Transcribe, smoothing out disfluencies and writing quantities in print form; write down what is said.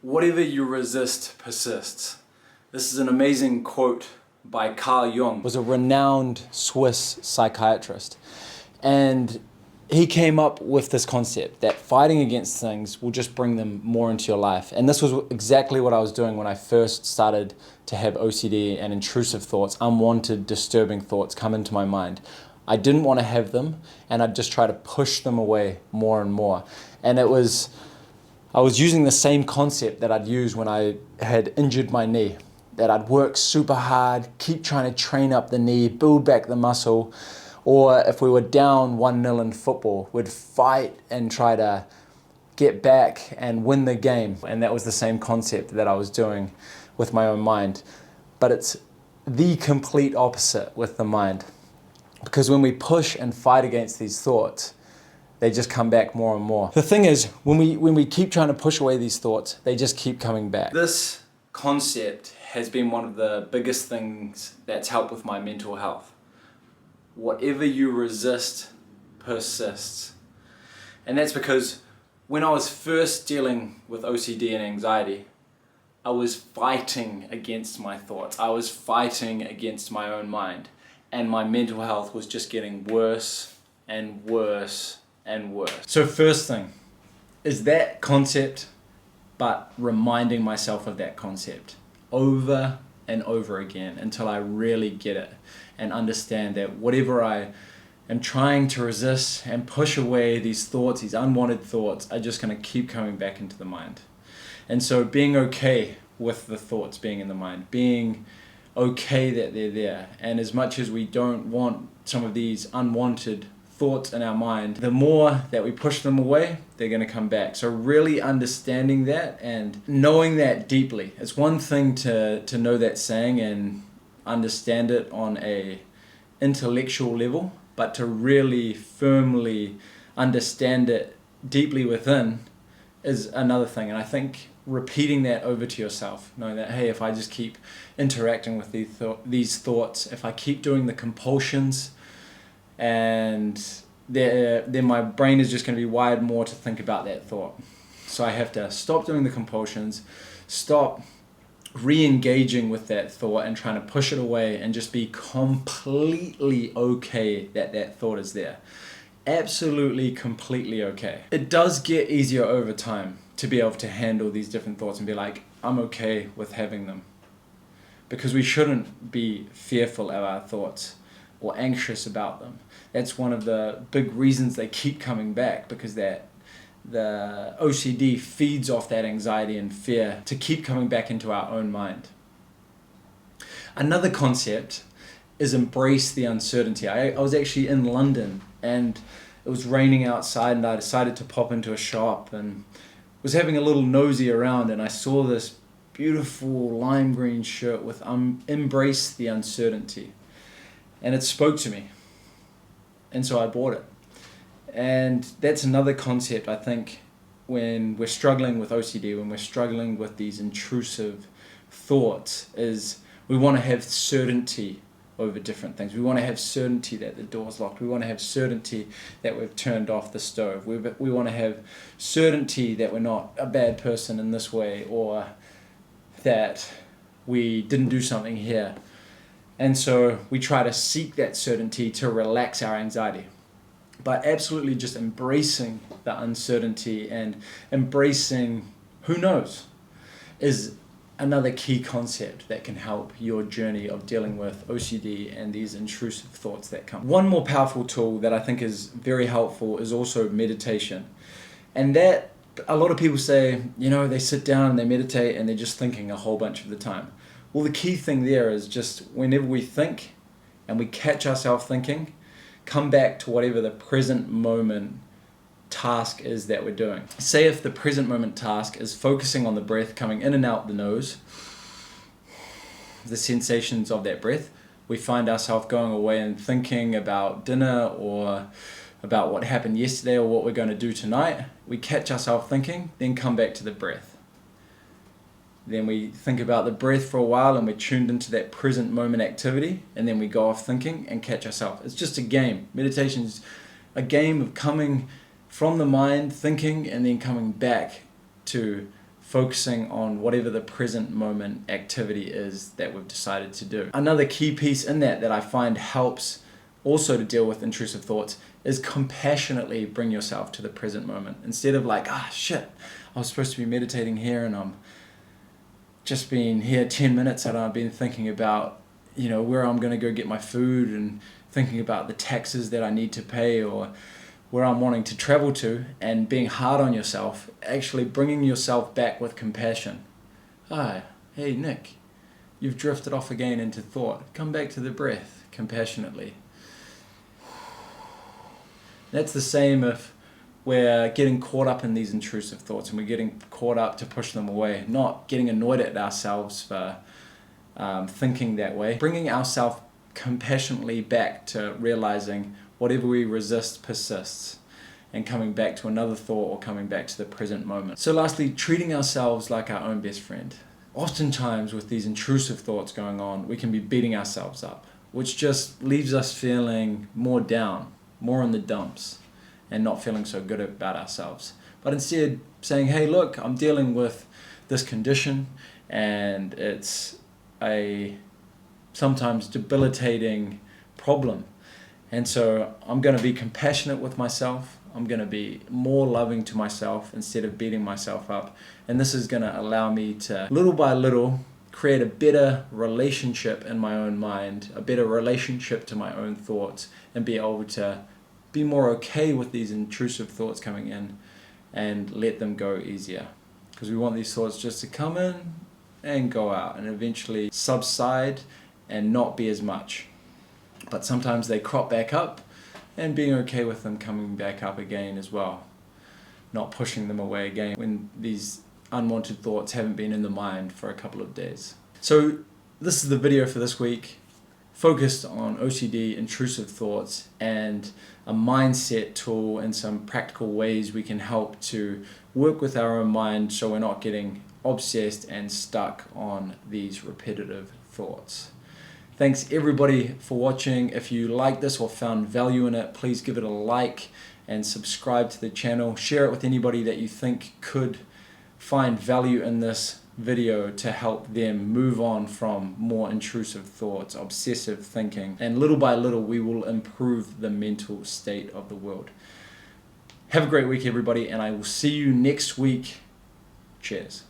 Whatever you resist persists. This is an amazing quote by Carl Jung, was a renowned Swiss psychiatrist. And he came up with this concept that fighting against things will just bring them more into your life. And this was exactly what I was doing when I first started to have OCD and intrusive thoughts, unwanted, disturbing thoughts come into my mind. I didn't want to have them, and I'd just try to push them away more and more. And I was using the same concept that I'd use when I had injured my knee, that I'd work super hard, keep trying to train up the knee, build back the muscle, or if we were down 1-0 in football, we'd fight and try to get back and win the game. And that was the same concept that I was doing with my own mind. But it's the complete opposite with the mind. Because when we push and fight against these thoughts, they just come back more and more. The thing is, when we keep trying to push away these thoughts, they just keep coming back. This concept has been one of the biggest things that's helped with my mental health. Whatever you resist persists. And that's because when I was first dealing with OCD and anxiety, I was fighting against my thoughts. I was fighting against my own mind. And my mental health was just getting worse and worse and worse. So first thing is that concept, but reminding myself of that concept over and over again until I really get it and understand that whatever I am trying to resist and push away, these thoughts, these unwanted thoughts, are just going to keep coming back into the mind. And so being okay with the thoughts being in the mind, being okay that they're there, and as much as we don't want some of these unwanted thoughts in our mind, the more that we push them away, they're going to come back. So really understanding that and knowing that deeply. It's one thing to know that saying and understand it on a intellectual level, but to really firmly understand it deeply within is another thing. And I think repeating that over to yourself, knowing that, hey, if I just keep interacting with these thoughts, if I keep doing the compulsions, and then my brain is just going to be wired more to think about that thought. So I have to stop doing the compulsions, stop re-engaging with that thought and trying to push it away, and just be completely okay that that thought is there. Absolutely, completely okay. It does get easier over time to be able to handle these different thoughts and be like, I'm okay with having them. Because we shouldn't be fearful of our thoughts or anxious about them. That's one of the big reasons they keep coming back, because the OCD feeds off that anxiety and fear to keep coming back into our own mind. Another concept is embrace the uncertainty. I was actually in London and it was raining outside, and I decided to pop into a shop and was having a little nosy around, and I saw this beautiful lime green shirt with embrace the uncertainty. And it spoke to me. And so I bought it. And that's another concept, I think, when we're struggling with OCD, when we're struggling with these intrusive thoughts, is we want to have certainty over different things. We want to have certainty that the door's locked. We want to have certainty that we've turned off the stove. We want to have certainty that we're not a bad person in this way, or that we didn't do something here. And so we try to seek that certainty to relax our anxiety. But absolutely just embracing the uncertainty and embracing who knows is another key concept that can help your journey of dealing with OCD and these intrusive thoughts that come. One more powerful tool that I think is very helpful is also meditation. And that, a lot of people say, they sit down and they meditate and they're just thinking a whole bunch of the time. Well, the key thing there is just whenever we think and we catch ourselves thinking, come back to whatever the present moment task is that we're doing. Say if the present moment task is focusing on the breath coming in and out the nose, the sensations of that breath, we find ourselves going away and thinking about dinner or about what happened yesterday or what we're going to do tonight. We catch ourselves thinking, then come back to the breath. Then we think about the breath for a while and we're tuned into that present moment activity, and then we go off thinking and catch ourselves. It's just a game. Meditation is a game of coming from the mind, thinking, and then coming back to focusing on whatever the present moment activity is that we've decided to do. Another key piece in that I find helps also to deal with intrusive thoughts is compassionately bring yourself to the present moment. Instead of like, shit, I was supposed to be meditating here and I'm just been here 10 minutes and I've been thinking about, where I'm going to go get my food and thinking about the taxes that I need to pay or where I'm wanting to travel to, and being hard on yourself, actually bringing yourself back with compassion. Hey Nick, you've drifted off again into thought. Come back to the breath compassionately. That's the same if we're getting caught up in these intrusive thoughts and we're getting caught up to push them away, not getting annoyed at ourselves for thinking that way. Bringing ourselves compassionately back to realizing whatever we resist persists, and coming back to another thought or coming back to the present moment. So lastly, treating ourselves like our own best friend. Oftentimes with these intrusive thoughts going on, we can be beating ourselves up, which just leaves us feeling more down, more in the dumps, and not feeling so good about ourselves. But instead saying, hey look, I'm dealing with this condition and it's a sometimes debilitating problem. And so I'm going to be compassionate with myself. I'm going to be more loving to myself instead of beating myself up. And this is going to allow me to, little by little, create a better relationship in my own mind, a better relationship to my own thoughts, and be able to be more okay with these intrusive thoughts coming in and let them go easier. Because we want these thoughts just to come in and go out and eventually subside and not be as much. But sometimes they crop back up, and being okay with them coming back up again as well. Not pushing them away again when these unwanted thoughts haven't been in the mind for a couple of days. So this is the video for this week, focused on OCD, intrusive thoughts, and a mindset tool and some practical ways we can help to work with our own mind so we're not getting obsessed and stuck on these repetitive thoughts. Thanks everybody for watching. If you like this or found value in it, please give it a like and subscribe to the channel. Share it with anybody that you think could find value in this video to help them move on from more intrusive thoughts, obsessive thinking, and little by little we will improve the mental state of the world. Have a great week everybody, and I will see you next week. Cheers.